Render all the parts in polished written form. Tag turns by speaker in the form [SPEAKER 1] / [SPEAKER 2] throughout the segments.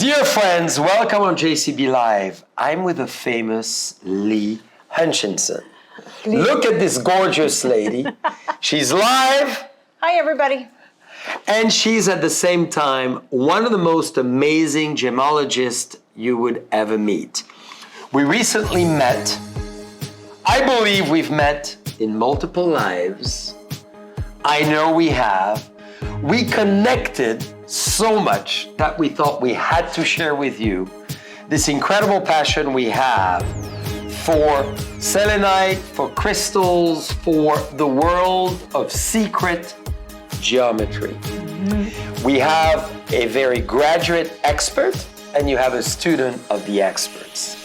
[SPEAKER 1] Dear friends, welcome on JCB Live. I'm with the famous Leela Hutchison. Look at this gorgeous lady. She's live.
[SPEAKER 2] Hi, everybody.
[SPEAKER 1] And she's at the same time one of the most amazing gemologists you would ever meet. We recently met. I believe we've met in multiple lives. I know we have. We connected so much that we thought we had to share with you this incredible passion we have for selenite, for crystals, for the world of secret geometry. Mm-hmm. We have a very graduate expert and you have a student of the experts.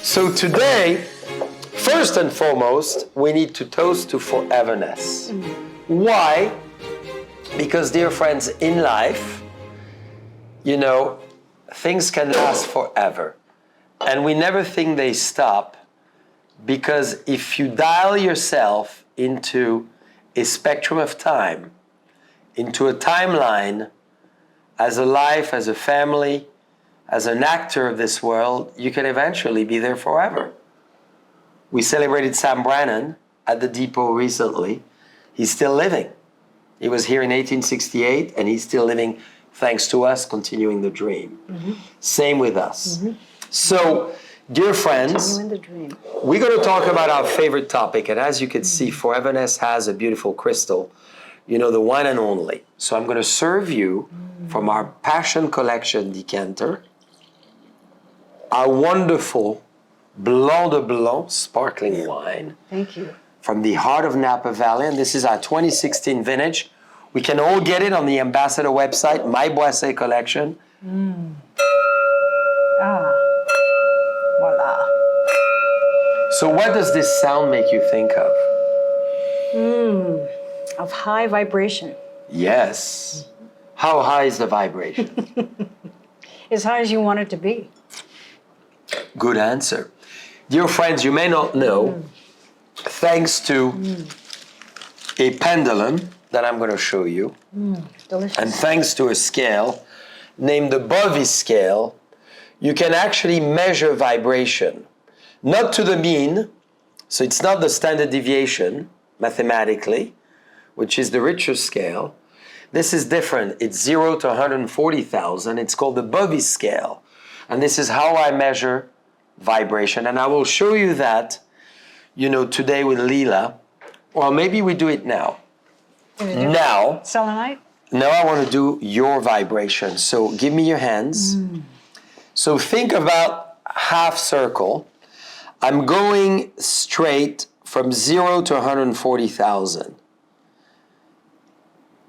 [SPEAKER 1] So today, first and foremost, we need to toast to foreverness. Mm-hmm. Why? Because, dear friends, in life, you know, things can last forever. And we never think they stop, because if you dial yourself into a spectrum of time, into a timeline, as a life, as a family, as an actor of this world, you can eventually be there forever. We celebrated Sam Brannan at the depot recently. He's still living. He was here in 1868, and he's still living thanks to us, continuing the dream. Mm-hmm. Same with us. Mm-hmm. So, dear friends, we're going to talk about our favorite topic, and as you can see, foreverness has a beautiful crystal, you know, the one and only. So I'm going to serve you from our Passion Collection decanter, our wonderful Blanc de Blanc sparkling wine.
[SPEAKER 2] Thank you.
[SPEAKER 1] From the heart of Napa Valley, and this is our 2016 vintage. We can all get it on the Ambassador website, My Boisset Collection.
[SPEAKER 2] Voila.
[SPEAKER 1] So what does this sound make you think of?
[SPEAKER 2] Of high vibration.
[SPEAKER 1] Yes. How high is the vibration?
[SPEAKER 2] As high as you want it to be.
[SPEAKER 1] Good answer. Dear friends, you may not know, thanks to a pendulum that I'm going to show you,
[SPEAKER 2] Delicious.
[SPEAKER 1] and thanks to a scale named the Bovie scale, you can actually measure vibration. Not to the mean, so it's not the standard deviation, mathematically, which is the Richter scale. This is different. It's 0 to 140,000. It's called the Bovie scale. And this is how I measure vibration. And I will show you that, you know, today with Leela. Or maybe we do it now. Now,
[SPEAKER 2] Selenite?
[SPEAKER 1] now I want to do your vibration. So give me your hands. So think about half circle. I'm going straight from 0 to 140,000.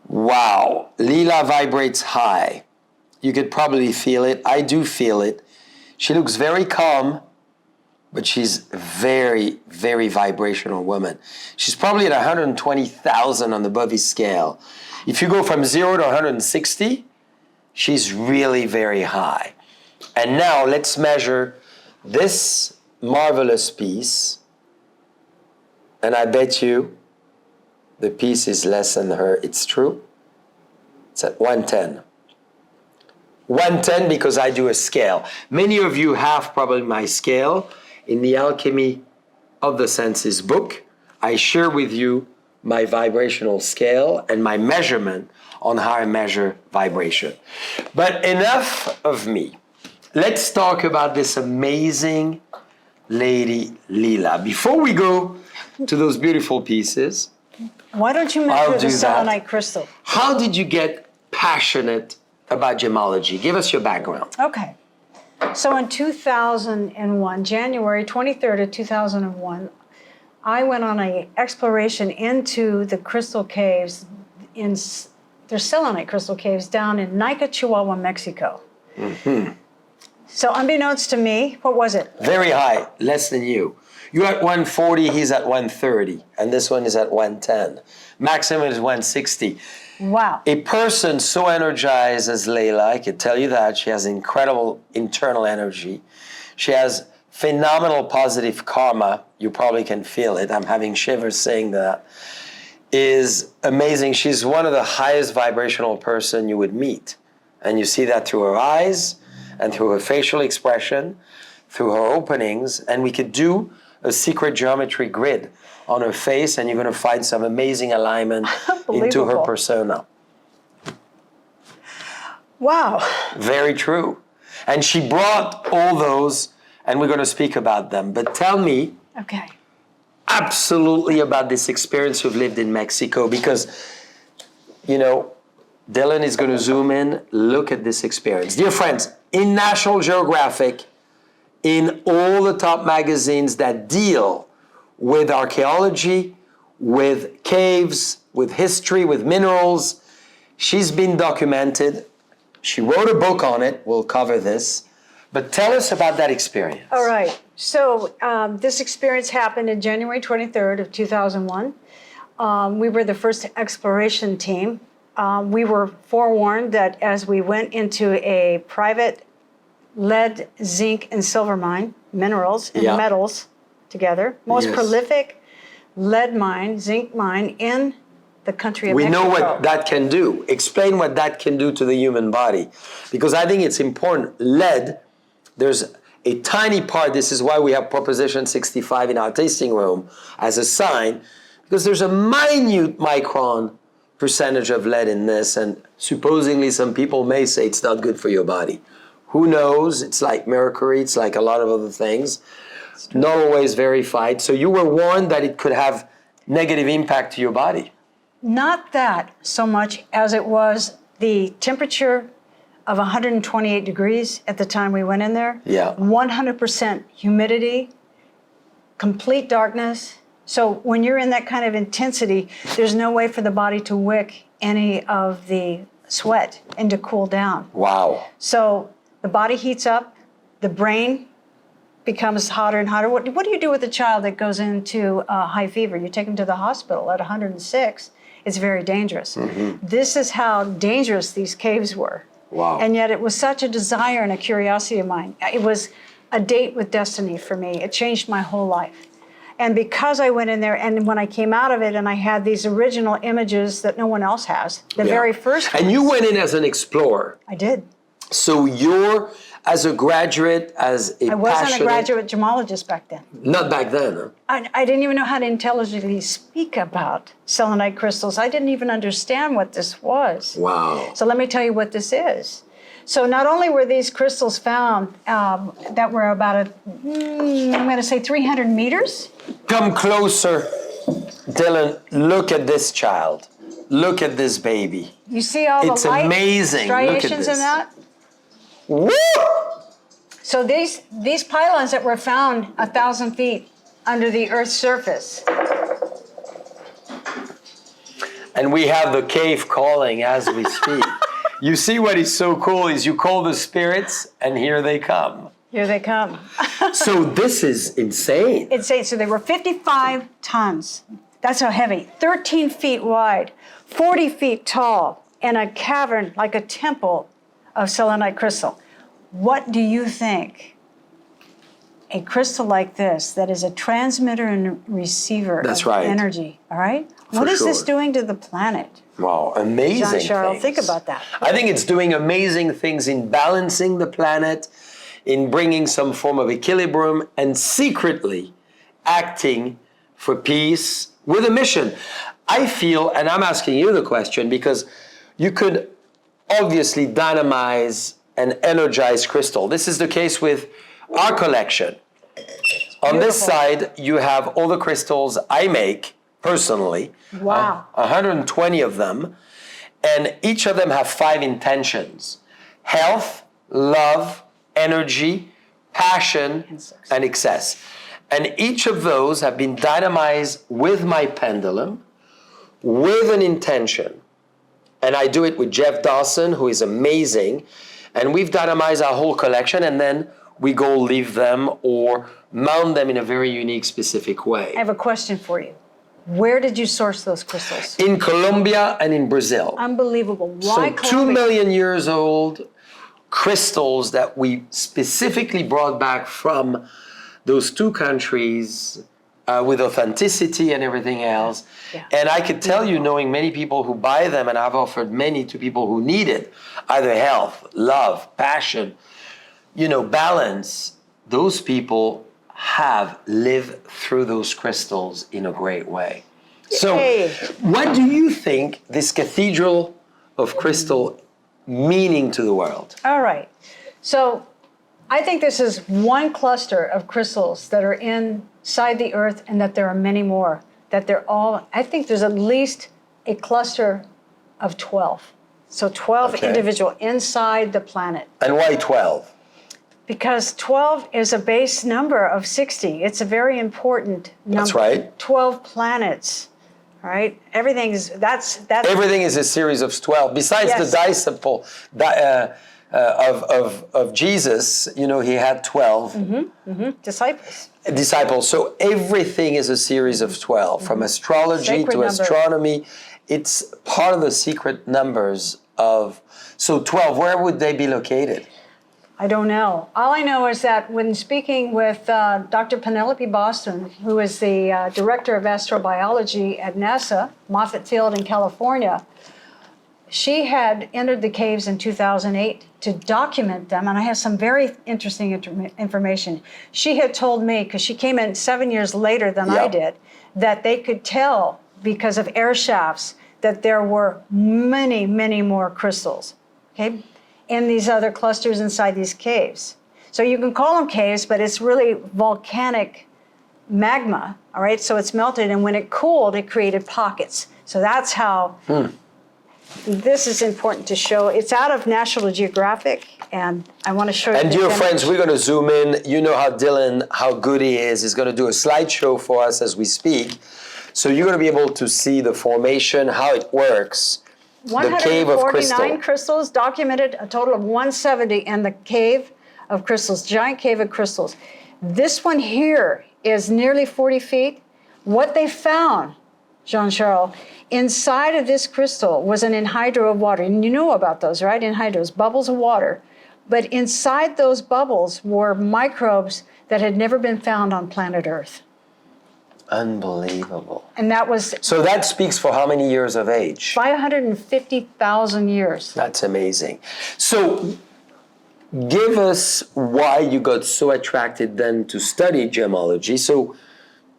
[SPEAKER 1] Wow, Leela vibrates high. You could probably feel it. I do feel it. She looks very calm, but she's very, very vibrational woman. She's probably at 120,000 on the Bovie scale. If you go from 0 to 160, she's really very high. And now let's measure this marvelous piece. And I bet you the piece is less than her. It's true. It's at 110. 110 because I do a scale. Many of you have probably my scale. In the Alchemy of the Senses book, I share with you my vibrational scale and my measurement on how I measure vibration. But enough of me. Let's talk about this amazing lady, Leela. Before we go to those beautiful pieces,
[SPEAKER 2] why don't you measure the selenite crystal?
[SPEAKER 1] How did you get passionate about gemology? Give us your background.
[SPEAKER 2] Okay. So in 2001, January 23rd of 2001, I went on an exploration into the crystal caves, there's selenite crystal caves down in Nica, Chihuahua, Mexico. Mm-hmm. So unbeknownst to me, what was it?
[SPEAKER 1] Very high, less than you. You're at 140, he's at 130, and this one is at 110. Maximum is 160.
[SPEAKER 2] Wow.
[SPEAKER 1] A person so energized as Leela, I can tell you that, she has incredible internal energy. She has phenomenal positive karma. You probably can feel it. I'm having shivers saying that. Is amazing. She's one of the highest vibrational person you would meet. And you see that through her eyes, and through her facial expression, through her openings, and we could do a secret geometry grid on her face, and you're going to find some amazing alignment into her persona.
[SPEAKER 2] Wow.
[SPEAKER 1] Very true. And she brought all those, and we're going to speak about them. But tell me absolutely about this experience you've lived in Mexico, because, you know, Dylan is going to zoom in. Look at this experience. Dear friends, in National Geographic, in all the top magazines that deal with archaeology, with caves, with history, with minerals, she's been documented. She wrote a book on it. We'll cover this. But tell us about that experience.
[SPEAKER 2] All right. So this experience happened in January 23rd of 2001. We were the first exploration team. We were forewarned that as we went into a private lead, zinc, and silver mine, minerals and metals together, most prolific lead mine, zinc mine in the country of Mexico. We
[SPEAKER 1] know what that can do. Explain what that can do to the human body. Because I think it's important. Lead, there's a tiny part, this is why we have Proposition 65 in our tasting room as a sign, because there's a minute micron percentage of lead in this, and supposedly some people may say it's not good for your body. Who knows? It's like mercury, it's like a lot of other things. Not always verified. So you were warned that it could have negative impact to your body.
[SPEAKER 2] Not that so much as it was the temperature of 128 degrees at the time we went in there. 100% humidity, complete darkness. So when you're in that kind of intensity, there's no way for the body to wick any of the sweat and to cool down.
[SPEAKER 1] Wow.
[SPEAKER 2] So the body heats up, the brain becomes hotter and hotter. What do you do with a child that goes into high fever? You take them to the hospital at 106. It's very dangerous. This is how dangerous these caves were.
[SPEAKER 1] Wow.
[SPEAKER 2] And yet it was such a desire and a curiosity of mine. It was a date with destiny for me. It changed my whole life. And because I went in there, and when I came out of it, and I had these original images that no one else has, the very first ones.
[SPEAKER 1] And you went in as an explorer.
[SPEAKER 2] I did.
[SPEAKER 1] So you're, as a graduate, as a
[SPEAKER 2] I wasn't a graduate gemologist back then.
[SPEAKER 1] Not back then, huh?
[SPEAKER 2] I didn't even know how to intelligently speak about selenite crystals. I didn't even understand what this was.
[SPEAKER 1] Wow.
[SPEAKER 2] So let me tell you what this is. So not only were these crystals found that were about, I'm going to say 300 meters.
[SPEAKER 1] Come closer, Dylan. Look at this child. Look at this baby.
[SPEAKER 2] You see all
[SPEAKER 1] it's
[SPEAKER 2] the light
[SPEAKER 1] amazing.
[SPEAKER 2] striations in that?
[SPEAKER 1] Woo!
[SPEAKER 2] So these pylons that were found 1,000 feet under the Earth's surface.
[SPEAKER 1] And we have the cave calling as we speak. You see what is so cool is you call the spirits and here they come.
[SPEAKER 2] Here they come.
[SPEAKER 1] So this is insane.
[SPEAKER 2] Insane. So they were 55 tons. That's how heavy. 13 feet wide, 40 feet tall, and a cavern like a temple of selenite crystal. What do you think a crystal like this, that is a transmitter and receiver of energy, all right? What is this doing to the planet?
[SPEAKER 1] Wow, amazing
[SPEAKER 2] Jean-Charles, think about that.
[SPEAKER 1] I think it's doing amazing things in balancing the planet, in bringing some form of equilibrium, and secretly acting for peace with a mission. I feel, and I'm asking you the question, because you could obviously dynamize and energize crystal. This is the case with our collection. On this side, you have all the crystals I make personally.
[SPEAKER 2] Wow.
[SPEAKER 1] 120 of them. And each of them have 5 intentions: health, love, energy, passion, and excess. And each of those have been dynamized with my pendulum, with an intention. And I do it with Jeff Dawson, who is amazing. And we've dynamized our whole collection, and then we go leave them or mount them in a very unique, specific way.
[SPEAKER 2] I have a question for you. Where did you source those crystals?
[SPEAKER 1] In Colombia and in Brazil.
[SPEAKER 2] Unbelievable. Why Colombia?
[SPEAKER 1] 2 million years old crystals that we specifically brought back from those 2 countries with authenticity and everything else. And I could tell you, knowing many people who buy them, and I've offered many to people who need it, either health, love, passion, balance, those people have lived through those crystals in a great way. So,
[SPEAKER 2] Yay.
[SPEAKER 1] what do you think this cathedral of crystal meaning to the world?
[SPEAKER 2] All right. So I think this is one cluster of crystals that are inside the earth, and that there are many more. I think there's at least a cluster of 12. So 12
[SPEAKER 1] Okay.
[SPEAKER 2] individual inside the planet.
[SPEAKER 1] And why 12?
[SPEAKER 2] Because 12 is a base number of 60. It's a very important number.
[SPEAKER 1] That's right.
[SPEAKER 2] 12 planets, right? Everything is, that's.
[SPEAKER 1] Everything is a series of 12. Besides
[SPEAKER 2] Yes.
[SPEAKER 1] the disciple of Jesus, he had 12
[SPEAKER 2] Disciples.
[SPEAKER 1] disciples. So everything is a series of 12, from astrology
[SPEAKER 2] Sacred
[SPEAKER 1] to
[SPEAKER 2] number.
[SPEAKER 1] astronomy. It's part of the secret numbers of. So 12, where would they be located?
[SPEAKER 2] I don't know. All I know is that when speaking with Dr. Penelope Boston, who is the director of astrobiology at NASA, Moffett Field in California, she had entered the caves in 2008 to document them, and I have some very interesting information. She had told me, because she came in 7 years later than I
[SPEAKER 1] Yep.
[SPEAKER 2] did, that they could tell because of air shafts that there were many, many more crystals, okay, in these other clusters inside these caves. So you can call them caves, but it's really volcanic magma, all right? So it's melted, and when it cooled, it created pockets. So that's how this is important to show. It's out of National Geographic, and I want to show you.
[SPEAKER 1] And
[SPEAKER 2] this
[SPEAKER 1] dear
[SPEAKER 2] image.
[SPEAKER 1] friends, we're going to zoom in. You know how Dylan, how good he is. He's going to do a slideshow for us as we speak. So you're going to be able to see the formation, how it works. The cave of
[SPEAKER 2] 149
[SPEAKER 1] crystal.
[SPEAKER 2] crystals documented, a total of 170 in the cave of crystals, giant cave of crystals. This one here is nearly 40 feet. What they found, Jean-Charles, inside of this crystal was an anhydro of water. And you know about those, right? Anhydros, bubbles of water. But inside those bubbles were microbes that had never been found on planet Earth.
[SPEAKER 1] Unbelievable.
[SPEAKER 2] And that was
[SPEAKER 1] So that speaks for how many years of age?
[SPEAKER 2] 550,000 years.
[SPEAKER 1] That's amazing. So give us why you got so attracted then to study gemology. So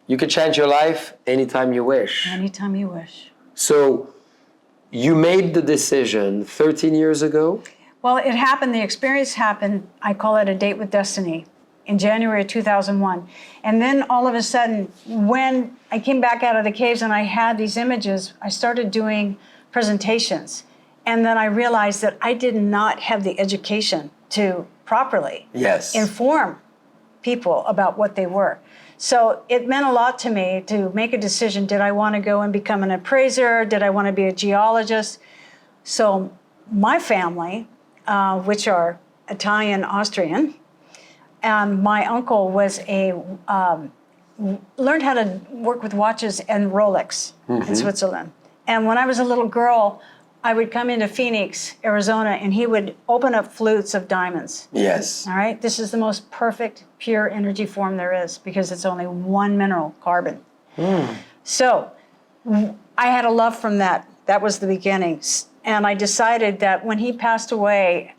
[SPEAKER 1] you could change your life anytime you wish.
[SPEAKER 2] Anytime you wish.
[SPEAKER 1] So you made the decision 13 years ago?
[SPEAKER 2] Well, it happened, the experience happened, I call it a date with destiny, in January of 2001. And then all of a sudden, when I came back out of the caves and I had these images, I started doing presentations. And then I realized that I did not have the education to properly inform people about what they were. So it meant a lot to me to make a decision. Did I want to go and become an appraiser? Did I want to be a geologist? So my family, which are Italian, Austrian, and my uncle was learned how to work with watches and Rolex in Switzerland. And when I was a little girl, I would come into Phoenix, Arizona, and he would open up flutes of diamonds.
[SPEAKER 1] Yes.
[SPEAKER 2] All right? This is the most perfect, pure energy form there is because it's only one mineral, carbon. So I had a love from that. That was the beginning. And I decided that when he passed away,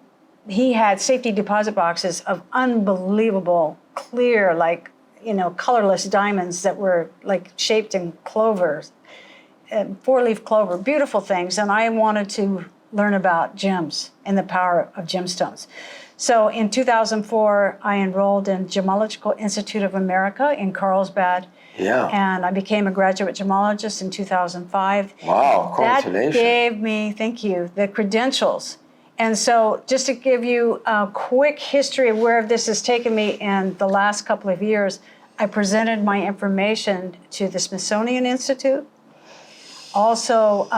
[SPEAKER 2] he had safety deposit boxes of unbelievable, clear, colorless diamonds that were like shaped in clovers, four-leaf clover, beautiful things. And I wanted to learn about gems and the power of gemstones. So in 2004, I enrolled in Gemological Institute of America in Carlsbad.
[SPEAKER 1] Yeah.
[SPEAKER 2] And I became a graduate gemologist in 2005.
[SPEAKER 1] Wow, congratulations.
[SPEAKER 2] That gave me, thank you, the credentials. And so just to give you a quick history of where this has taken me in the last couple of years, I presented my information to the Smithsonian Institute. Also,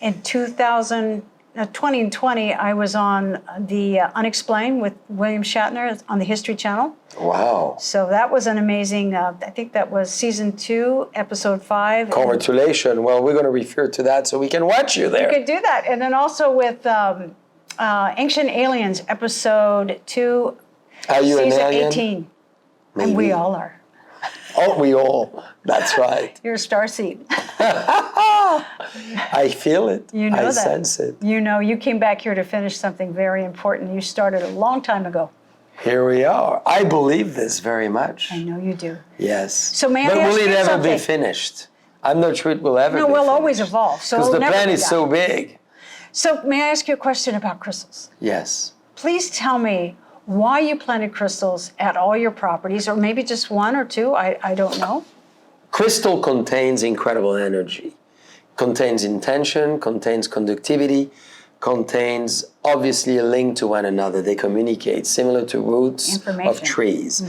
[SPEAKER 2] in 2020, I was on the Unexplained with William Shatner on the History Channel.
[SPEAKER 1] Wow.
[SPEAKER 2] So that was an amazing, I think that was season 2, episode 5.
[SPEAKER 1] Congratulations. Well, we're going to refer to that so we can watch you there.
[SPEAKER 2] You could do that. And then also with Ancient Aliens, episode 2,
[SPEAKER 1] Are you an
[SPEAKER 2] season
[SPEAKER 1] alien?
[SPEAKER 2] 18.
[SPEAKER 1] Maybe.
[SPEAKER 2] And we all are.
[SPEAKER 1] Oh, we all. That's right.
[SPEAKER 2] You're a starseed.
[SPEAKER 1] I feel it.
[SPEAKER 2] You know
[SPEAKER 1] I
[SPEAKER 2] that.
[SPEAKER 1] sense it.
[SPEAKER 2] You know, you came back here to finish something very important. You started a long time ago.
[SPEAKER 1] Here we are. I believe this very much.
[SPEAKER 2] I know you do.
[SPEAKER 1] Yes.
[SPEAKER 2] So may I
[SPEAKER 1] but
[SPEAKER 2] ask
[SPEAKER 1] will it
[SPEAKER 2] you
[SPEAKER 1] ever
[SPEAKER 2] something?
[SPEAKER 1] be finished? I'm not sure it will ever
[SPEAKER 2] No,
[SPEAKER 1] be
[SPEAKER 2] we'll
[SPEAKER 1] finished.
[SPEAKER 2] always evolve. So
[SPEAKER 1] Because
[SPEAKER 2] it'll
[SPEAKER 1] the
[SPEAKER 2] never
[SPEAKER 1] plan
[SPEAKER 2] be
[SPEAKER 1] is
[SPEAKER 2] done.
[SPEAKER 1] so big.
[SPEAKER 2] So may I ask you a question about crystals?
[SPEAKER 1] Yes.
[SPEAKER 2] Please tell me why you planted crystals at all your properties, or maybe just one or two, I don't know.
[SPEAKER 1] Crystal contains incredible energy, contains intention, contains conductivity, contains obviously a link to one another. They communicate, similar to roots of trees.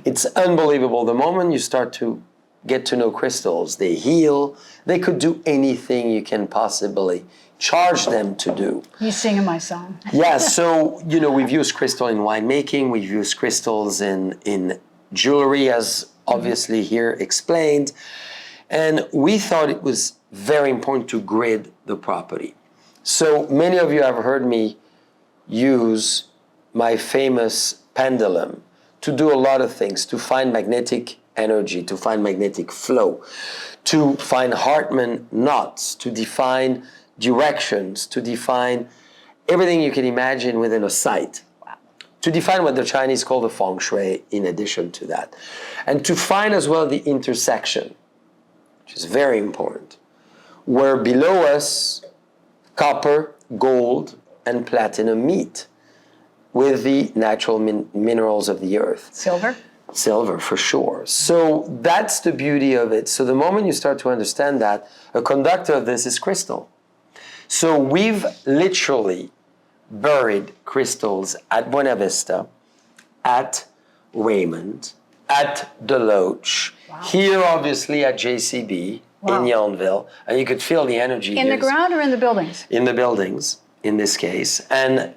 [SPEAKER 1] It's unbelievable. The moment you start to get to know crystals, they heal. They could do anything you can possibly charge them to do.
[SPEAKER 2] You singing my song.
[SPEAKER 1] Yeah, so, we've used crystal in winemaking, we've used crystals in jewelry, as obviously here explained. And we thought it was very important to grid the property. So many of you have heard me use my famous pendulum to do a lot of things, to find magnetic energy, to find magnetic flow, to find Hartmann knots, to define directions, to define everything you can imagine within a site, to define what the Chinese call the feng shui in addition to that, and to find as well the intersection, which is very important, where below us copper, gold, and platinum meet with the natural minerals of the earth.
[SPEAKER 2] Silver?
[SPEAKER 1] Silver, for sure. So that's the beauty of it. So the moment you start to understand that, a conductor of this is crystal. So we've literally buried crystals at Buena Vista, at Raymond, at Deloach, here obviously at JCB, in Yountville, and you could feel the energy
[SPEAKER 2] in the ground or in the buildings?
[SPEAKER 1] In the buildings, in this case, and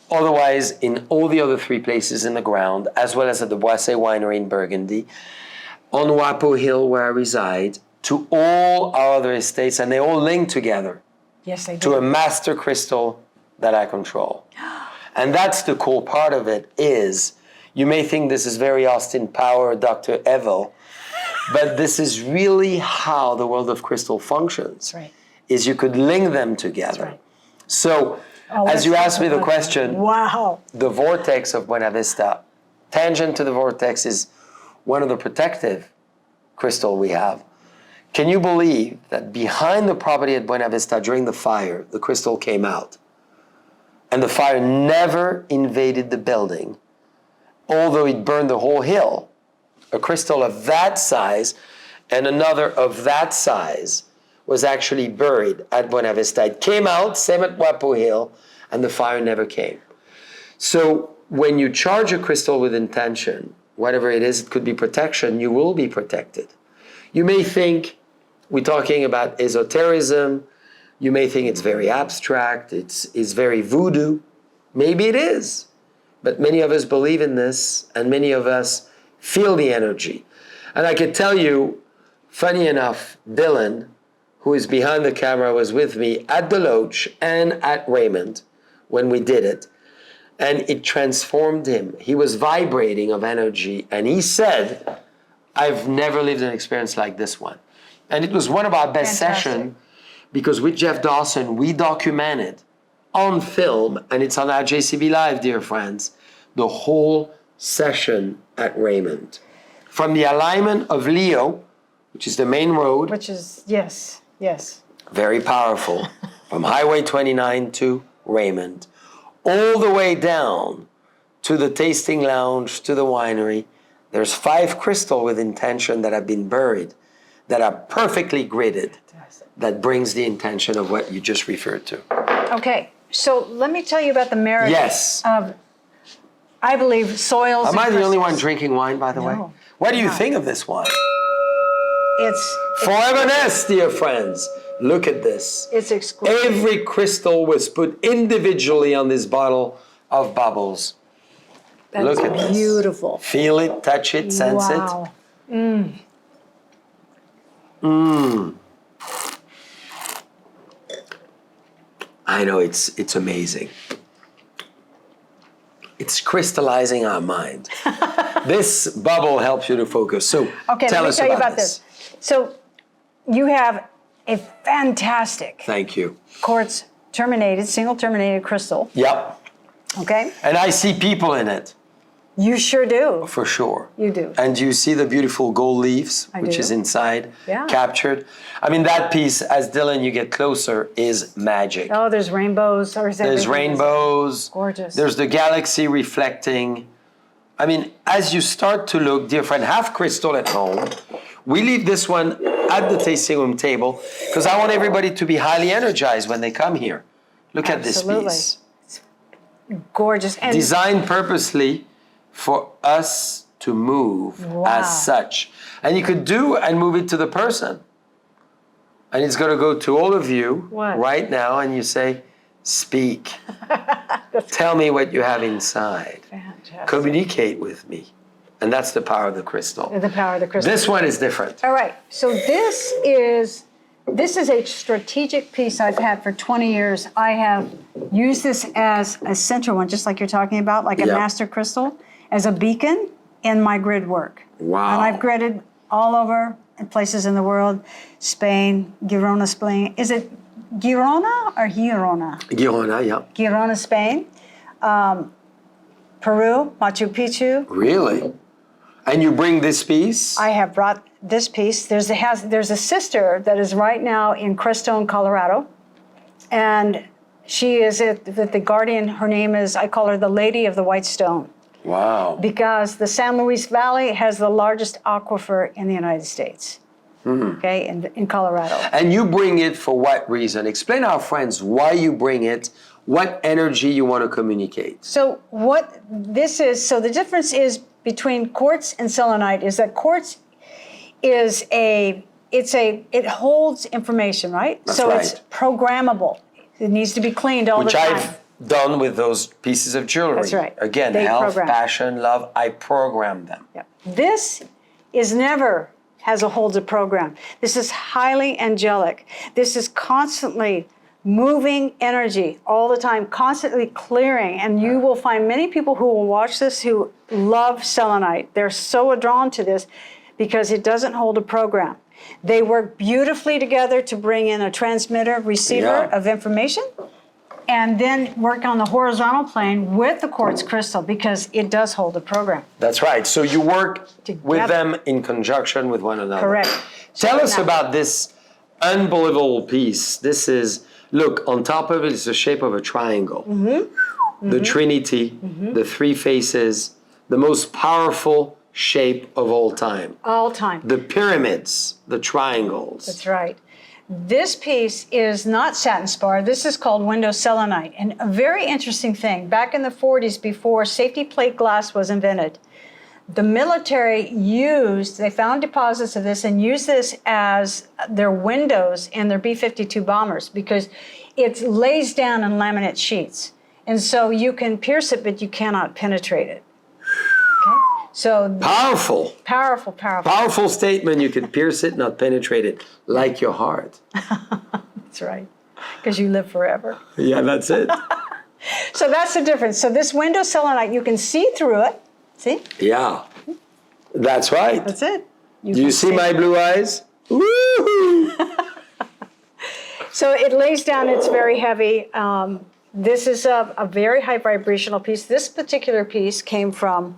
[SPEAKER 1] otherwise in all the other three places in the ground, as well as at the Boisset Winery in Burgundy, on Wapo Hill where I reside, to all our other estates, and they all link together.
[SPEAKER 2] Yes, they do.
[SPEAKER 1] To a master crystal that I control. And that's the cool part of it is, you may think this is very Austin Power, Dr. Evil, but this is really how the world of crystal functions.
[SPEAKER 2] That's right.
[SPEAKER 1] Is you could link them together.
[SPEAKER 2] That's right.
[SPEAKER 1] So, as you asked me the question,
[SPEAKER 2] wow,
[SPEAKER 1] the vortex of Buena Vista, tangent to the vortex is one of the protective crystal we have. Can you believe that behind the property at Buena Vista during the fire, the crystal came out? And the fire never invaded the building, although it burned the whole hill. A crystal of that size and another of that size was actually buried at Buena Vista. It came out, same at Wapo Hill, and the fire never came. So when you charge a crystal with intention, whatever it is, it could be protection, you will be protected. You may think we're talking about esotericism. You may think it's very abstract. It's very voodoo. Maybe it is. But many of us believe in this, and many of us feel the energy. And I can tell you, funny enough, Dylan, who is behind the camera, was with me at Deloach and at Raymond when we did it. And it transformed him. He was vibrating of energy. And he said, I've never lived an experience like this one. And it was one of our best sessions because with Jeff Dawson, we documented on film, and it's on our JCB Live, dear friends, the whole session at Raymond. From the alignment of Leo, which is the main road.
[SPEAKER 2] Which is, yes.
[SPEAKER 1] Very powerful. From Highway 29 to Raymond. All the way down to the tasting lounge, to the winery. There's 5 crystals with intention that have been buried, that are perfectly gridded, that brings the intention of what you just referred to.
[SPEAKER 2] Okay, so let me tell you about the merits of, I believe, soils.
[SPEAKER 1] Am I the only one drinking wine, by the way? What do you think of this wine?
[SPEAKER 2] It's
[SPEAKER 1] Forever-ness, dear friends. Look at this.
[SPEAKER 2] It's exquisite.
[SPEAKER 1] Every crystal was put individually on this bottle of bubbles. Look at this.
[SPEAKER 2] Beautiful.
[SPEAKER 1] Feel it, touch it, sense it. I know, it's amazing. It's crystallizing our mind. This bubble helps you to focus. So tell us about this.
[SPEAKER 2] So you have a fantastic
[SPEAKER 1] Thank you.
[SPEAKER 2] quartz terminated, single terminated crystal.
[SPEAKER 1] Yep.
[SPEAKER 2] Okay.
[SPEAKER 1] And I see people in it.
[SPEAKER 2] You sure do.
[SPEAKER 1] For sure.
[SPEAKER 2] You do.
[SPEAKER 1] And you see the beautiful gold leaves,
[SPEAKER 2] I
[SPEAKER 1] which
[SPEAKER 2] do.
[SPEAKER 1] is inside,
[SPEAKER 2] Yeah.
[SPEAKER 1] captured. I mean, that piece, as Dylan, you get closer, is magic.
[SPEAKER 2] Oh, there's rainbows. There's
[SPEAKER 1] Rainbows.
[SPEAKER 2] Gorgeous.
[SPEAKER 1] There's the galaxy reflecting. I mean, as you start to look, dear friend, have crystal at home. We leave this one at the tasting room table because I want everybody to be highly energized when they come here. Look at this
[SPEAKER 2] Absolutely.
[SPEAKER 1] piece.
[SPEAKER 2] Gorgeous. And
[SPEAKER 1] Designed purposely for us to move
[SPEAKER 2] Wow.
[SPEAKER 1] as such. And you could do and move it to the person. And it's going to go to all of you
[SPEAKER 2] What?
[SPEAKER 1] right now, and you say, speak. Tell me what you have inside.
[SPEAKER 2] fantastic.
[SPEAKER 1] Communicate with me. And that's the power of the crystal.
[SPEAKER 2] The power of the crystal.
[SPEAKER 1] This one is different.
[SPEAKER 2] All right. So this is a strategic piece I've had for 20 years. I have used this as a central one, just like you're talking about, like a
[SPEAKER 1] Yeah.
[SPEAKER 2] master crystal, as a beacon in my grid work.
[SPEAKER 1] Wow.
[SPEAKER 2] And I've gridded all over in places in the world, Spain, Girona, Spain. Is it Girona or Girona?
[SPEAKER 1] Girona, yeah.
[SPEAKER 2] Girona, Spain. Peru, Machu Picchu.
[SPEAKER 1] Really? And you bring this piece?
[SPEAKER 2] I have brought this piece. There's a sister that is right now in Crestone, Colorado, and she is the guardian. Her name is, I call her the Lady of the White Stone,
[SPEAKER 1] Wow.
[SPEAKER 2] because the San Luis Valley has the largest aquifer in the United States. Okay, in Colorado.
[SPEAKER 1] And you bring it for what reason? Explain to our friends why you bring it, what energy you want to communicate.
[SPEAKER 2] So what this is, so the difference is between quartz and selenite is that quartz is it holds information, right?
[SPEAKER 1] That's
[SPEAKER 2] so
[SPEAKER 1] right.
[SPEAKER 2] it's programmable. It needs to be cleaned all
[SPEAKER 1] Which
[SPEAKER 2] the time.
[SPEAKER 1] I've done with those pieces of jewelry.
[SPEAKER 2] That's right.
[SPEAKER 1] Again,
[SPEAKER 2] They
[SPEAKER 1] health,
[SPEAKER 2] program.
[SPEAKER 1] passion, love, I program them.
[SPEAKER 2] Yeah. This is never holds a program. This is highly angelic. This is constantly moving energy all the time, constantly clearing. And you will find many people who will watch this who love selenite. They're so drawn to this because it doesn't hold a program. They work beautifully together to bring in a transmitter, receiver
[SPEAKER 1] Yeah.
[SPEAKER 2] of information, and then work on the horizontal plane with the quartz crystal because it does hold a program.
[SPEAKER 1] That's right. So you work with
[SPEAKER 2] Together.
[SPEAKER 1] them in conjunction with one another.
[SPEAKER 2] Correct.
[SPEAKER 1] Tell us
[SPEAKER 2] Now-
[SPEAKER 1] about this unbelievable piece. This is, look, on top of it is the shape of a triangle. The Trinity, the three faces, the most powerful shape of all time.
[SPEAKER 2] All time.
[SPEAKER 1] The pyramids, the triangles.
[SPEAKER 2] That's right. This piece is not satin spar. This is called window selenite. And a very interesting thing, back in the 40s, before safety plate glass was invented, the military they found deposits of this and used this as their windows in their B-52 bombers because it lays down in laminate sheets. And so you can pierce it, but you cannot penetrate it. Okay? So
[SPEAKER 1] Powerful.
[SPEAKER 2] powerful.
[SPEAKER 1] Powerful statement. You can pierce it, not penetrate it, like your heart.
[SPEAKER 2] That's right, because you live forever.
[SPEAKER 1] Yeah, that's it.
[SPEAKER 2] So that's the difference. So this window selenite, you can see through it. See?
[SPEAKER 1] Yeah, that's right.
[SPEAKER 2] That's it.
[SPEAKER 1] Do you
[SPEAKER 2] can
[SPEAKER 1] see my blue eyes? Woo-hoo!
[SPEAKER 2] So it lays down, it's very heavy. This is a very high vibrational piece. This particular piece came from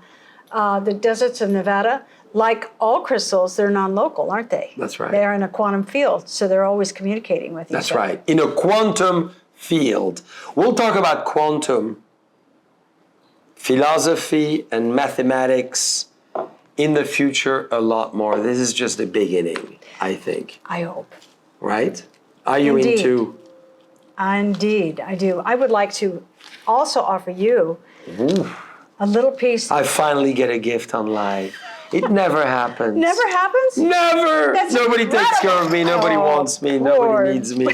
[SPEAKER 2] the deserts of Nevada. Like all crystals, they're non-local, aren't they?
[SPEAKER 1] That's right.
[SPEAKER 2] They're in a quantum field, so they're always communicating with each other.
[SPEAKER 1] That's right. In a quantum field. We'll talk about quantum philosophy and mathematics in the future a lot more. This is just the beginning, I think.
[SPEAKER 2] I hope.
[SPEAKER 1] Right? Are you
[SPEAKER 2] Indeed.
[SPEAKER 1] into?
[SPEAKER 2] Indeed, I do. I would like to also offer you a little piece.
[SPEAKER 1] I finally get a gift on live. It never happens.
[SPEAKER 2] Never happens?
[SPEAKER 1] Never.
[SPEAKER 2] That's
[SPEAKER 1] Nobody takes care of me. Nobody
[SPEAKER 2] Oh,
[SPEAKER 1] wants me.
[SPEAKER 2] Lord.
[SPEAKER 1] Nobody needs me.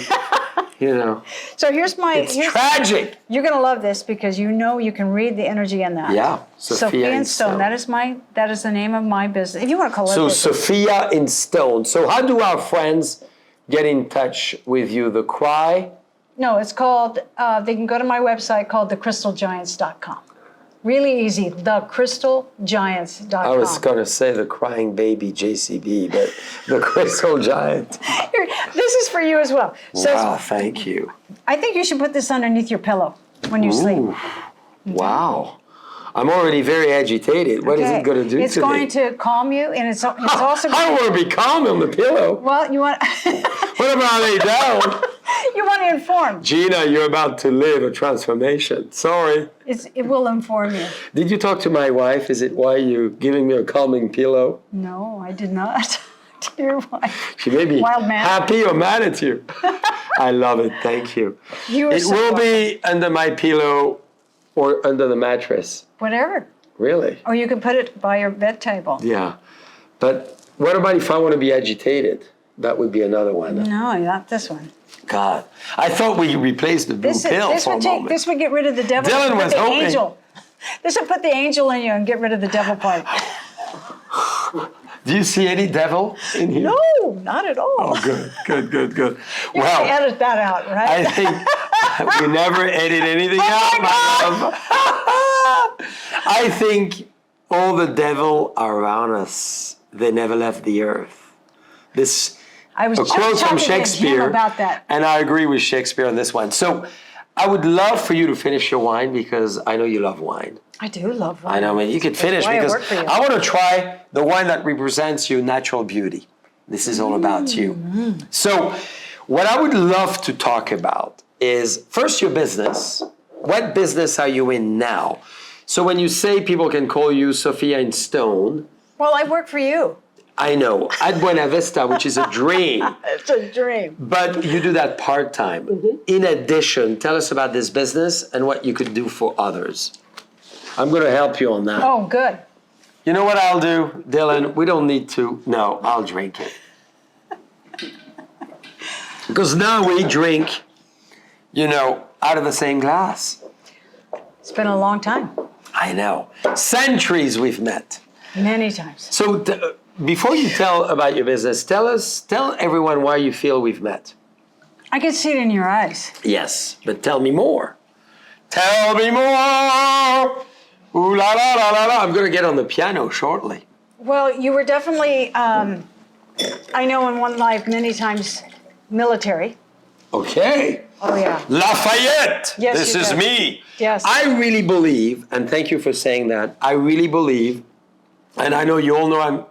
[SPEAKER 1] You know,
[SPEAKER 2] So here's
[SPEAKER 1] tragic.
[SPEAKER 2] You're going to love this because you know you can read the energy in that.
[SPEAKER 1] Yeah,
[SPEAKER 2] Sophia in Stone. That is the name of my business. If you want to call it
[SPEAKER 1] So
[SPEAKER 2] business.
[SPEAKER 1] Sophia in Stone. So how do our friends get in touch with you? The Cry?
[SPEAKER 2] No, it's called, they can go to my website called thecrystalgiants.com. Really easy, thecrystalgiants.com.
[SPEAKER 1] I was going to say the Crying Baby JCB, but the Crystal Giant.
[SPEAKER 2] Here, this is for you as well. So
[SPEAKER 1] Wow, thank you.
[SPEAKER 2] I think you should put this underneath your pillow when you sleep.
[SPEAKER 1] Ooh, wow. I'm already very agitated. What is
[SPEAKER 2] Okay.
[SPEAKER 1] it going to do
[SPEAKER 2] It's
[SPEAKER 1] to
[SPEAKER 2] going
[SPEAKER 1] me?
[SPEAKER 2] to calm you, and it's also.
[SPEAKER 1] I want to be calm on the pillow.
[SPEAKER 2] Well, you want.
[SPEAKER 1] What about lay down?
[SPEAKER 2] You want to inform.
[SPEAKER 1] Gina, you're about to live a transformation. Sorry.
[SPEAKER 2] It will inform you.
[SPEAKER 1] Did you talk to my wife? Is it why you're giving me a calming pillow?
[SPEAKER 2] No, I did not. Dear wife.
[SPEAKER 1] She may be
[SPEAKER 2] Wild man.
[SPEAKER 1] happy or mad at you. I love it. Thank you.
[SPEAKER 2] You are
[SPEAKER 1] It
[SPEAKER 2] so
[SPEAKER 1] will
[SPEAKER 2] welcome.
[SPEAKER 1] be under my pillow or under the mattress.
[SPEAKER 2] Whatever.
[SPEAKER 1] Really?
[SPEAKER 2] Or you can put it by your bed table.
[SPEAKER 1] Yeah. But what about if I want to be agitated? That would be another one.
[SPEAKER 2] No, not this one.
[SPEAKER 1] God. I thought we replaced the blue pill for a moment.
[SPEAKER 2] This would get rid of the devil.
[SPEAKER 1] Dylan
[SPEAKER 2] Put
[SPEAKER 1] was
[SPEAKER 2] the
[SPEAKER 1] hoping.
[SPEAKER 2] angel. This would put the angel in you and get rid of the devil part.
[SPEAKER 1] Do you see any devil in here?
[SPEAKER 2] No, not at all.
[SPEAKER 1] Oh, good.
[SPEAKER 2] You
[SPEAKER 1] Well,
[SPEAKER 2] can edit that out, right?
[SPEAKER 1] I think we never edit anything out, my love. I think all the devil are around us. They never left the earth. This
[SPEAKER 2] I was
[SPEAKER 1] a
[SPEAKER 2] just
[SPEAKER 1] quote from
[SPEAKER 2] talking to Jim
[SPEAKER 1] Shakespeare
[SPEAKER 2] about that.
[SPEAKER 1] and I agree with Shakespeare on this one. So I would love for you to finish your wine because I know you love wine.
[SPEAKER 2] I do love wine.
[SPEAKER 1] I know, man. You can finish
[SPEAKER 2] why I
[SPEAKER 1] because
[SPEAKER 2] work for you.
[SPEAKER 1] I want to try the wine that represents your natural beauty. This is all about you. So, what I would love to talk about is first your business. What business are you in now? So, when you say people can call you Sophia in Stone,
[SPEAKER 2] Well, I work for you.
[SPEAKER 1] I know at Buena Vista, which is a dream,
[SPEAKER 2] It's a dream.
[SPEAKER 1] but you do that part time. In addition, tell us about this business and what you could do for others. I'm going to help you on that.
[SPEAKER 2] Oh, good.
[SPEAKER 1] You know what I'll do, Dylan? We don't need to. No, I'll drink it. Because now we drink, out of the same glass.
[SPEAKER 2] It's been a long time.
[SPEAKER 1] I know. Centuries we've met.
[SPEAKER 2] Many times.
[SPEAKER 1] So before you tell about your business, tell everyone why you feel we've met.
[SPEAKER 2] I can see it in your eyes.
[SPEAKER 1] Yes, but tell me more. Tell me more. Ooh la la la la la. I'm going to get on the piano shortly.
[SPEAKER 2] Well, you were definitely, I know in one life many times military.
[SPEAKER 1] Okay.
[SPEAKER 2] Oh, yeah.
[SPEAKER 1] Lafayette.
[SPEAKER 2] Yes,
[SPEAKER 1] This
[SPEAKER 2] you
[SPEAKER 1] is
[SPEAKER 2] did.
[SPEAKER 1] me.
[SPEAKER 2] Yes.
[SPEAKER 1] I really believe, and thank you for saying that. I really believe, and I know you all know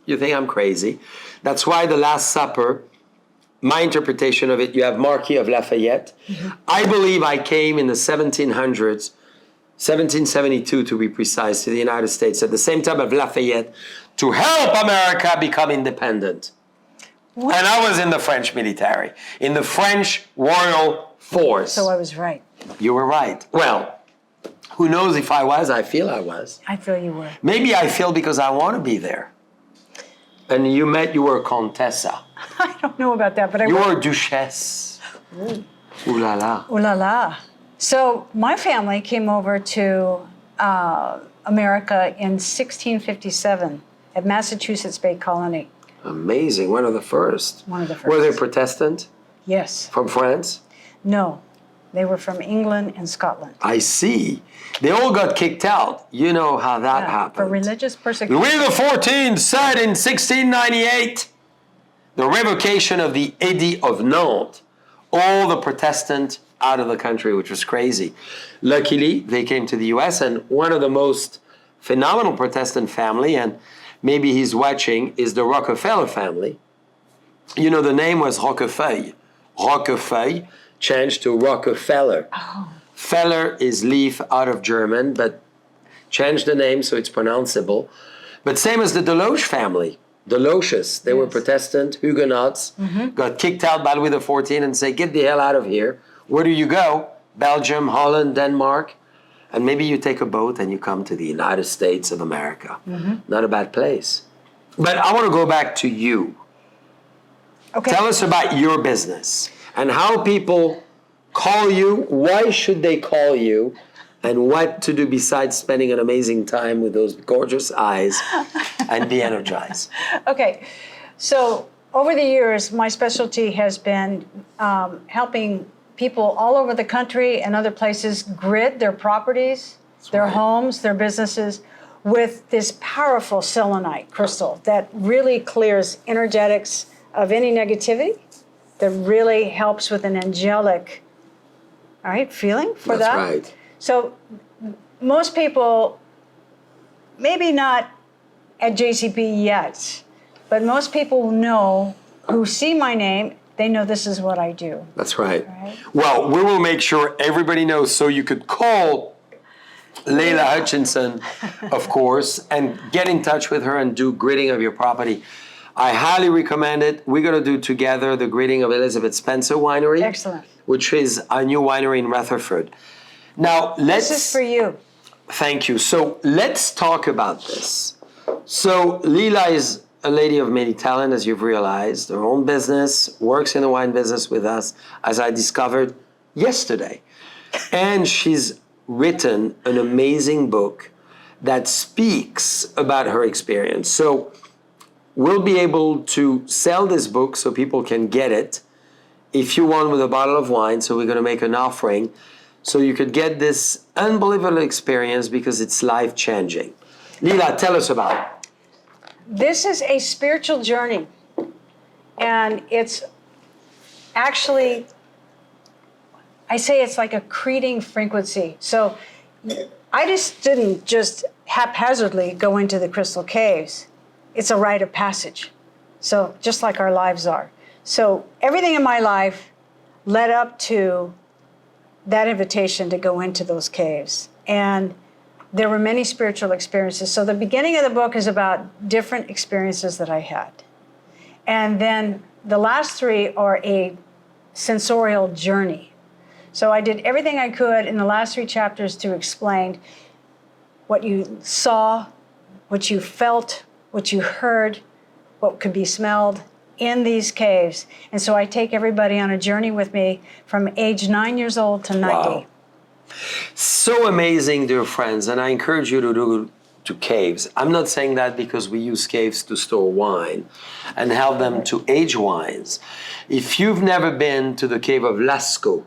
[SPEAKER 1] you think I'm crazy. That's why the Last Supper, my interpretation of it, you have Marquis of Lafayette.
[SPEAKER 2] Mm-hmm.
[SPEAKER 1] I believe I came in the 1700s, 1772 to be precise, to the United States at the same time of Lafayette to help America become independent.
[SPEAKER 2] What?
[SPEAKER 1] And I was in the French military, in the French Royal Force.
[SPEAKER 2] So I was right.
[SPEAKER 1] You were right. Well, who knows if I was? I feel I was.
[SPEAKER 2] I feel you were.
[SPEAKER 1] Maybe I feel because I want to be there. And you were a Contessa.
[SPEAKER 2] I don't know about that, but I
[SPEAKER 1] You
[SPEAKER 2] was.
[SPEAKER 1] were a Duchesse. Ooh la la.
[SPEAKER 2] Ooh la la. So my family came over to America in 1657 at Massachusetts Bay Colony.
[SPEAKER 1] Amazing. One of the first.
[SPEAKER 2] One of the
[SPEAKER 1] Were they
[SPEAKER 2] first.
[SPEAKER 1] Protestant
[SPEAKER 2] Yes.
[SPEAKER 1] from France?
[SPEAKER 2] No. They were from England and Scotland.
[SPEAKER 1] I see. They all got kicked out. You know how that
[SPEAKER 2] For
[SPEAKER 1] happened.
[SPEAKER 2] religious persecution.
[SPEAKER 1] Louis XIV said in 1698, the revocation of the Edit of Nantes, all the Protestant out of the country, which was crazy. Luckily, they came to the US, and one of the most phenomenal Protestant family, and maybe he's watching, is the Rockefeller family. You know, the name was Roquefeuille. Roquefeuille changed to Rockefeller.
[SPEAKER 2] Oh.
[SPEAKER 1] Feller is leaf out of German, but changed the name so it's pronounceable. But same as the Deloche family. Deloches, they were
[SPEAKER 2] Yes.
[SPEAKER 1] Protestant, Huguenots, got kicked out by Louis XIV and say, get the hell out of here. Where do you go? Belgium, Holland, Denmark. And maybe you take a boat and you come to the United States of America. Not a bad place. But I want to go back to you.
[SPEAKER 2] Okay.
[SPEAKER 1] Tell us about your business and how people call you, why should they call you, and what to do besides spending an amazing time with those gorgeous eyes and be energized.
[SPEAKER 2] Okay. So over the years, my specialty has been helping people all over the country and other places grid their properties, their
[SPEAKER 1] right.
[SPEAKER 2] homes, their businesses with this powerful selenite crystal that really clears energetics of any negativity, that really helps with an angelic, all right, feeling for
[SPEAKER 1] That's
[SPEAKER 2] that.
[SPEAKER 1] right.
[SPEAKER 2] So most people, maybe not at JCB yet, but most people know, who see my name, they know this is what I do.
[SPEAKER 1] That's right.
[SPEAKER 2] Right.
[SPEAKER 1] Well, we will make sure everybody knows, so you could call Leela Hutchison, of course, and get in touch with her and do gridding of your property. I highly recommend it. We're going to do together the gridding of Elizabeth Spencer Winery.
[SPEAKER 2] Excellent.
[SPEAKER 1] Which is a new winery in Rutherford. Now,
[SPEAKER 2] This is for you.
[SPEAKER 1] Thank you. So let's talk about this. So Leela is a lady of many talent, as you've realized. Her own business, works in the wine business with us, as I discovered yesterday. And she's written an amazing book that speaks about her experience. So we'll be able to sell this book so people can get it if you want with a bottle of wine. So we're going to make an offering so you could get this unbelievable experience because it's life-changing. Leela, tell us about it.
[SPEAKER 2] This is a spiritual journey, and it's actually, I say it's like a creating frequency. So I didn't just haphazardly go into the crystal caves. It's a rite of passage. So just like our lives are. So everything in my life led up to that invitation to go into those caves. And there were many spiritual experiences. So the beginning of the book is about different experiences that I had. And then the last three are a sensorial journey. So I did everything I could in the last three chapters to explain what you saw, what you felt, what you heard, what could be smelled in these caves. And so I take everybody on a journey with me from age 9 years old to 90.
[SPEAKER 1] Wow. So amazing, dear friends, and I encourage you to go to caves. I'm not saying that because we use caves to store wine and help them to age wines. If you've never been to the cave of Lascaux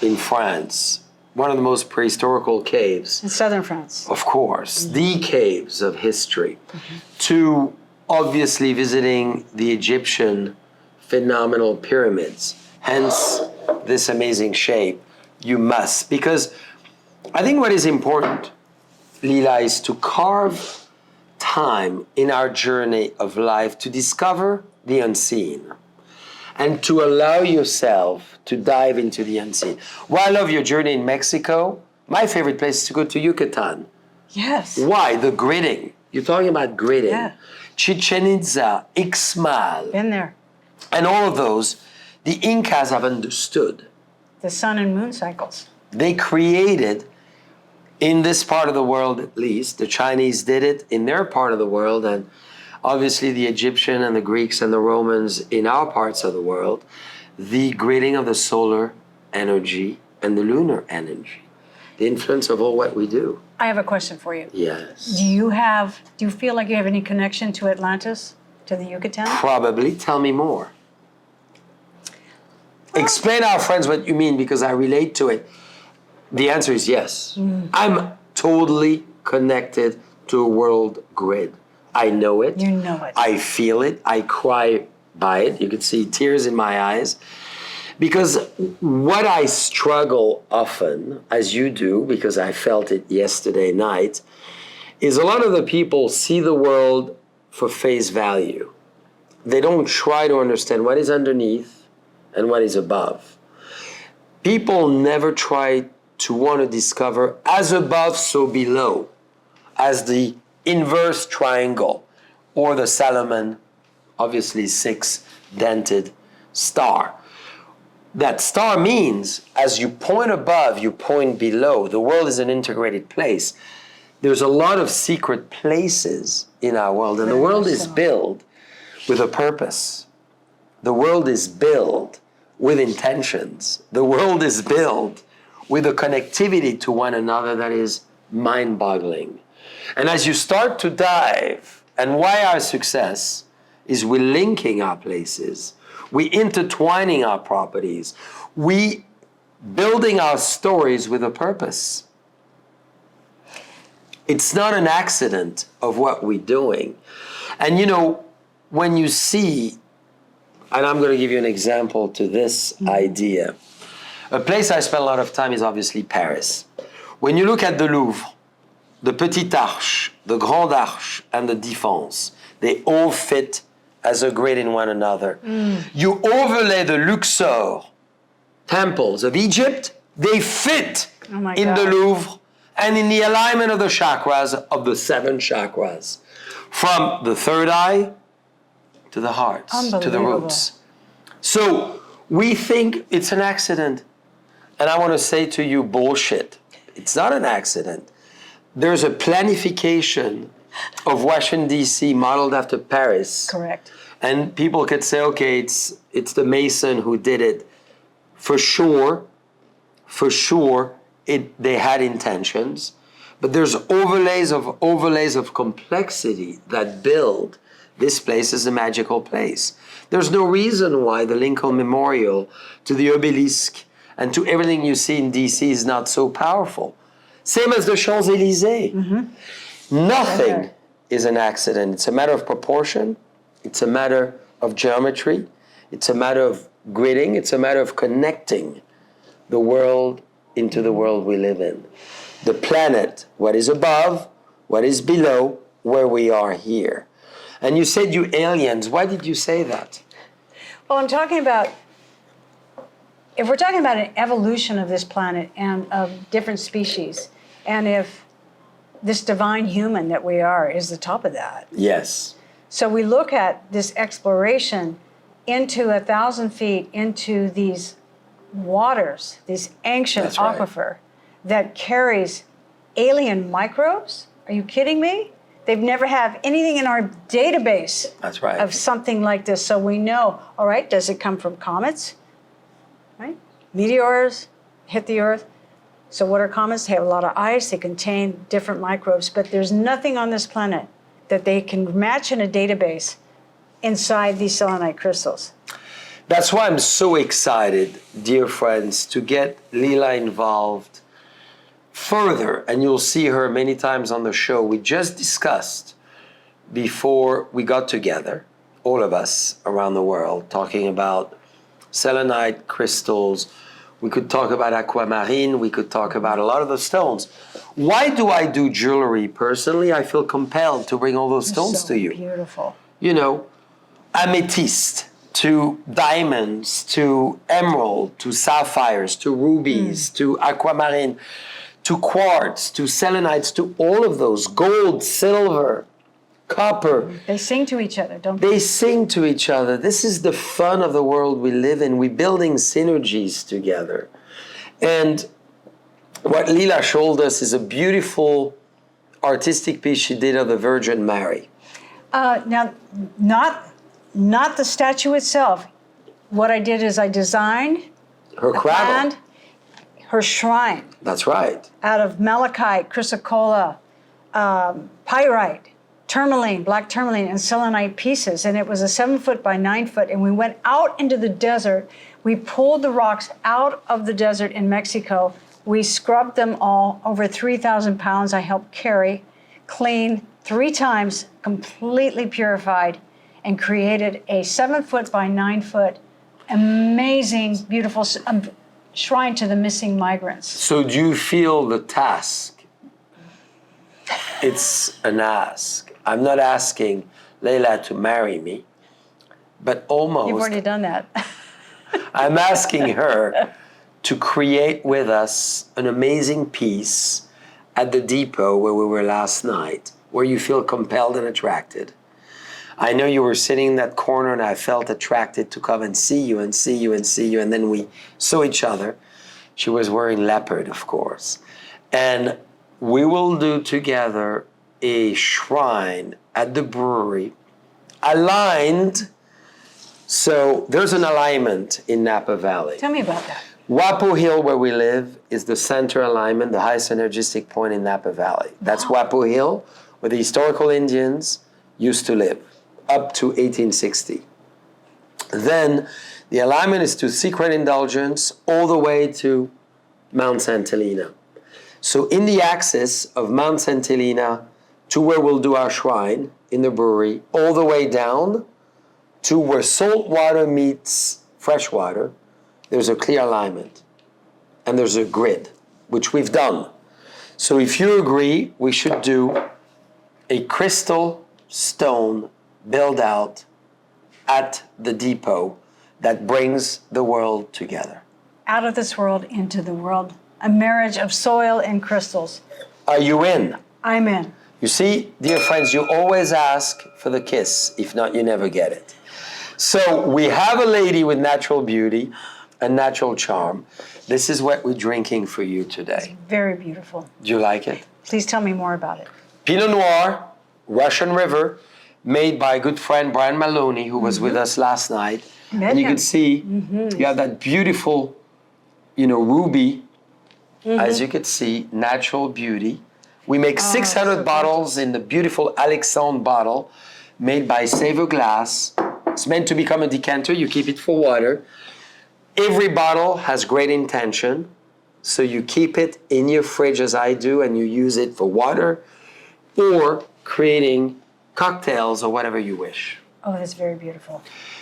[SPEAKER 1] in France, one of the most prehistorical caves.
[SPEAKER 2] In southern France.
[SPEAKER 1] Of course, the caves of history, to obviously visiting the Egyptian phenomenal pyramids, hence this amazing shape. You must, because I think what is important, Leela, is to carve time in our journey of life to discover the unseen and to allow yourself to dive into the unseen. While I love your journey in Mexico, my favorite place is to go to Yucatan.
[SPEAKER 2] Yes.
[SPEAKER 1] Why? The gridding. You're talking about gridding.
[SPEAKER 2] Yeah.
[SPEAKER 1] Chichen Itza, Ixmal,
[SPEAKER 2] Been there.
[SPEAKER 1] and all of those, the Incas have understood.
[SPEAKER 2] The sun and moon cycles.
[SPEAKER 1] They created, in this part of the world at least, the Chinese did it in their part of the world, and obviously the Egyptian and the Greeks and the Romans in our parts of the world, the gridding of the solar energy and the lunar energy, the influence of all what we do.
[SPEAKER 2] I have a question for you.
[SPEAKER 1] Yes.
[SPEAKER 2] Do you feel like you have any connection to Atlantis, to the Yucatan?
[SPEAKER 1] Probably. Tell me more. Explain our friends what you mean, because I relate to it. The answer is yes. I'm totally connected to a world grid. I know it.
[SPEAKER 2] You know it.
[SPEAKER 1] I feel it. I cry by it. You can see tears in my eyes. Because what I struggle often, as you do, because I felt it yesterday night, is a lot of the people see the world for face value. They don't try to understand what is underneath and what is above. People never try to want to discover as above, so below, as the inverse triangle, or the Solomon, obviously 6-dented star. That star means as you point above, you point below. The world is an integrated place. There's a lot of secret places in our world, and the world is built with a purpose. The world is built with intentions. The world is built with a connectivity to one another that is mind-boggling. And as you start to dive, and why our success is we're linking our places, we intertwining our properties, we building our stories with a purpose. It's not an accident of what we're doing. And you know, when you see, and I'm going to give you an example to this idea. A place I spend a lot of time is obviously Paris. when you look at the Louvre, the Petite Arche, the Grande Arche, and the Défense, they all fit as a grid in one another. You overlay the Luxor temples of Egypt, they fit in the Louvre and in the alignment of the chakras, of the 7 chakras. From the third eye to the heart, to the roots. So we think it's an accident. And I want to say to you, bullshit. It's not an accident. There's a planification of Washington, D.C. modeled after Paris.
[SPEAKER 2] Correct.
[SPEAKER 1] And people could say, okay, it's the Mason who did it. For sure, they had intentions. But there's overlays of complexity that build this place as a magical place. There's no reason why the Lincoln Memorial to the obelisk and to everything you see in DC is not so powerful. Same as the Champs-Élysées. Nothing is an accident. It's a matter of proportion. It's a matter of geometry. It's a matter of gridding. It's a matter of connecting the world into the world we live in. The planet, what is above, what is below, where we are here. And you said you aliens. Why did you say that?
[SPEAKER 2] Well, I'm talking about, if we're talking about an evolution of this planet and of different species, and if this divine human that we are is the top of that.
[SPEAKER 1] Yes.
[SPEAKER 2] So we look at this exploration into 1,000 feet into these waters, this ancient aquifer that carries alien microbes. Are you kidding me? They've never had anything in our database of something like this. So we know, all right, does it come from comets? Right? Meteors hit the Earth. So what are comets? They have a lot of ice. They contain different microbes. But there's nothing on this planet that they can match in a database inside these selenite crystals.
[SPEAKER 1] That's why I'm so excited, dear friends, to get Leela involved further, and you'll see her many times on the show. We just discussed before we got together, all of us around the world, talking about selenite crystals. We could talk about aquamarine. We could talk about a lot of the stones. Why do I do jewelry personally? I feel compelled to bring all those stones to you.
[SPEAKER 2] Beautiful.
[SPEAKER 1] You know, amethyst to diamonds, to emerald, to sapphires, to rubies, to aquamarine, to quartz, to selenites, to all of those, gold, silver, copper.
[SPEAKER 2] They sing to each other, don't they?
[SPEAKER 1] They sing to each other. This is the fun of the world we live in. We're building synergies together. And what Leela showed us is a beautiful artistic piece she did of the Virgin Mary.
[SPEAKER 2] Now, not the statue itself. What I did is I designed
[SPEAKER 1] her cradle,
[SPEAKER 2] her shrine.
[SPEAKER 1] That's right.
[SPEAKER 2] Out of malachite, chrysocolla, pyrite, tourmaline, black tourmaline, and selenite pieces. And it was a 7 foot by 9 foot. And we went out into the desert. We pulled the rocks out of the desert in Mexico. We scrubbed them all, over 3,000 pounds. I helped carry, clean 3 times, completely purified, and created a 7 foot by 9 foot, amazing, beautiful shrine to the missing migrants.
[SPEAKER 1] So do you feel the task? It's an ask. I'm not asking Leila to marry me, but almost.
[SPEAKER 2] You've already done that.
[SPEAKER 1] I'm asking her to create with us an amazing piece at the depot where we were last night, where you feel compelled and attracted. I know you were sitting in that corner and I felt attracted to come and see you and see you and see you. And then we saw each other. She was wearing leopard, of course. And we will do together a shrine at the brewery, aligned. So there's an alignment in Napa Valley.
[SPEAKER 2] Tell me about that.
[SPEAKER 1] Wapo Hill, where we live, is the center alignment, the high synergistic point in Napa Valley. That's Wapo Hill, where the historical Indians used to live up to 1860. Then the alignment is to Secret Indulgence all the way to Mount St. Helena. So in the axis of Mount St. Helena to where we'll do our shrine in the brewery, all the way down to where salt water meets fresh water, there's a clear alignment. And there's a grid, which we've done. So if you agree, we should do a crystal stone build out at the depot that brings the world together.
[SPEAKER 2] Out of this world into the world. A marriage of soil and crystals.
[SPEAKER 1] Are you in?
[SPEAKER 2] I'm in.
[SPEAKER 1] You see, dear friends, you always ask for the kiss. If not, you never get it. So we have a lady with natural beauty and natural charm. This is what we're drinking for you today.
[SPEAKER 2] Very beautiful.
[SPEAKER 1] Do you like it?
[SPEAKER 2] Please tell me more about it.
[SPEAKER 1] Pinot Noir, Russian River, made by a good friend Brian Maloney, who was with us last night. And you can see you have that beautiful, ruby. As you can see, natural beauty. We make 600 bottles in the beautiful Alexandre bottle made by Savor Glass. It's meant to become a decanter. You keep it for water. Every bottle has great intention. So you keep it in your fridge as I do, and you use it for water or creating cocktails or whatever you wish.
[SPEAKER 2] Oh, that's very beautiful.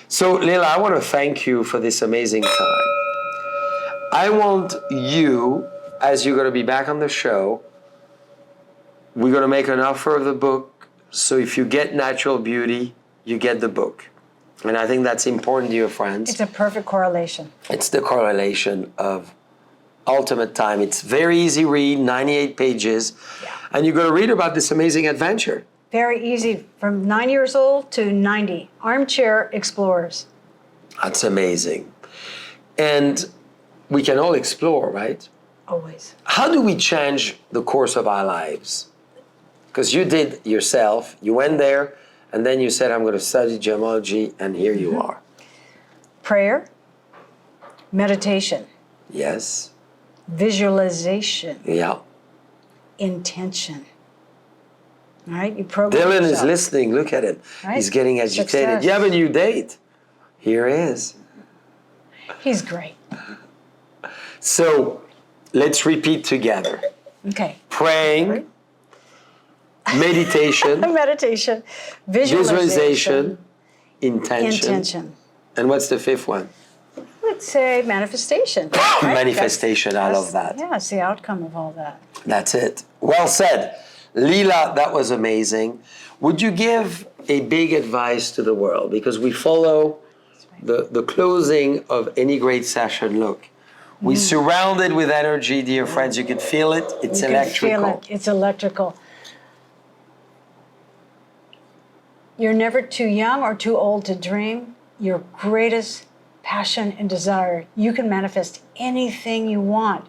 [SPEAKER 1] So, Leela, I want to thank you for this amazing time. I want you, as you're going to be back on the show, we're going to make an offer of the book. So if you get Natural Beauty, you get the book. And I think that's important, dear friends.
[SPEAKER 2] It's a perfect correlation.
[SPEAKER 1] It's the correlation of ultimate time. It's very easy read, 98 pages. Yeah. And you're going to read about this amazing adventure.
[SPEAKER 2] Very easy. From 9 years old to 90. Armchair explorers.
[SPEAKER 1] That's amazing. And we can all explore, right?
[SPEAKER 2] Always.
[SPEAKER 1] How do we change the course of our lives? Because you did yourself. You went there, and then you said, I'm going to study gemology, and here you are.
[SPEAKER 2] Prayer, meditation,
[SPEAKER 1] Yes.
[SPEAKER 2] visualization,
[SPEAKER 1] Yeah.
[SPEAKER 2] intention. All right, you program
[SPEAKER 1] Dylan is
[SPEAKER 2] yourself.
[SPEAKER 1] listening. Look at him.
[SPEAKER 2] Right?
[SPEAKER 1] He's getting agitated.
[SPEAKER 2] Success.
[SPEAKER 1] You have a new date. Here he is.
[SPEAKER 2] He's great.
[SPEAKER 1] So let's repeat together.
[SPEAKER 2] Okay.
[SPEAKER 1] Praying, meditation,
[SPEAKER 2] Meditation,
[SPEAKER 1] visualization, intention.
[SPEAKER 2] intention.
[SPEAKER 1] And what's the fifth one?
[SPEAKER 2] Let's say manifestation. right?
[SPEAKER 1] Manifestation. I love that.
[SPEAKER 2] Yeah, it's the outcome of all that.
[SPEAKER 1] That's it. Well said. Leela, that was amazing. Would you give a big advice to the world? Because we follow the closing of any great session. Look, we're surrounded with energy, dear friends. You can feel it. It's
[SPEAKER 2] You
[SPEAKER 1] electrical.
[SPEAKER 2] can feel it. It's electrical. You're never too young or too old to dream. Your greatest passion and desire. You can manifest anything you want.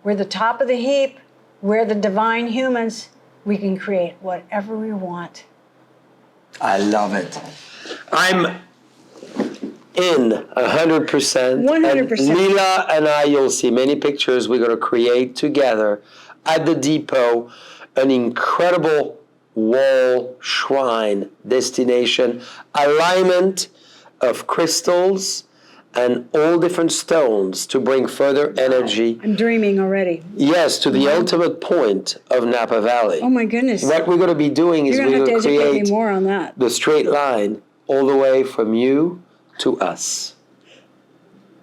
[SPEAKER 2] We're the top of the heap. We're the divine humans. We can create whatever we want.
[SPEAKER 1] I love it. I'm in 100%.
[SPEAKER 2] 100%.
[SPEAKER 1] And Leela and I, you'll see many pictures we're going to create together at the depot, an incredible wall shrine destination, alignment of crystals and all different stones to bring further energy.
[SPEAKER 2] I'm dreaming already.
[SPEAKER 1] Yes, to the ultimate point of Napa Valley.
[SPEAKER 2] Oh my goodness.
[SPEAKER 1] What we're going to be doing is
[SPEAKER 2] You're
[SPEAKER 1] we're
[SPEAKER 2] going to
[SPEAKER 1] going
[SPEAKER 2] have
[SPEAKER 1] to
[SPEAKER 2] to educate
[SPEAKER 1] create
[SPEAKER 2] me more on that.
[SPEAKER 1] the straight line all the way from you to us.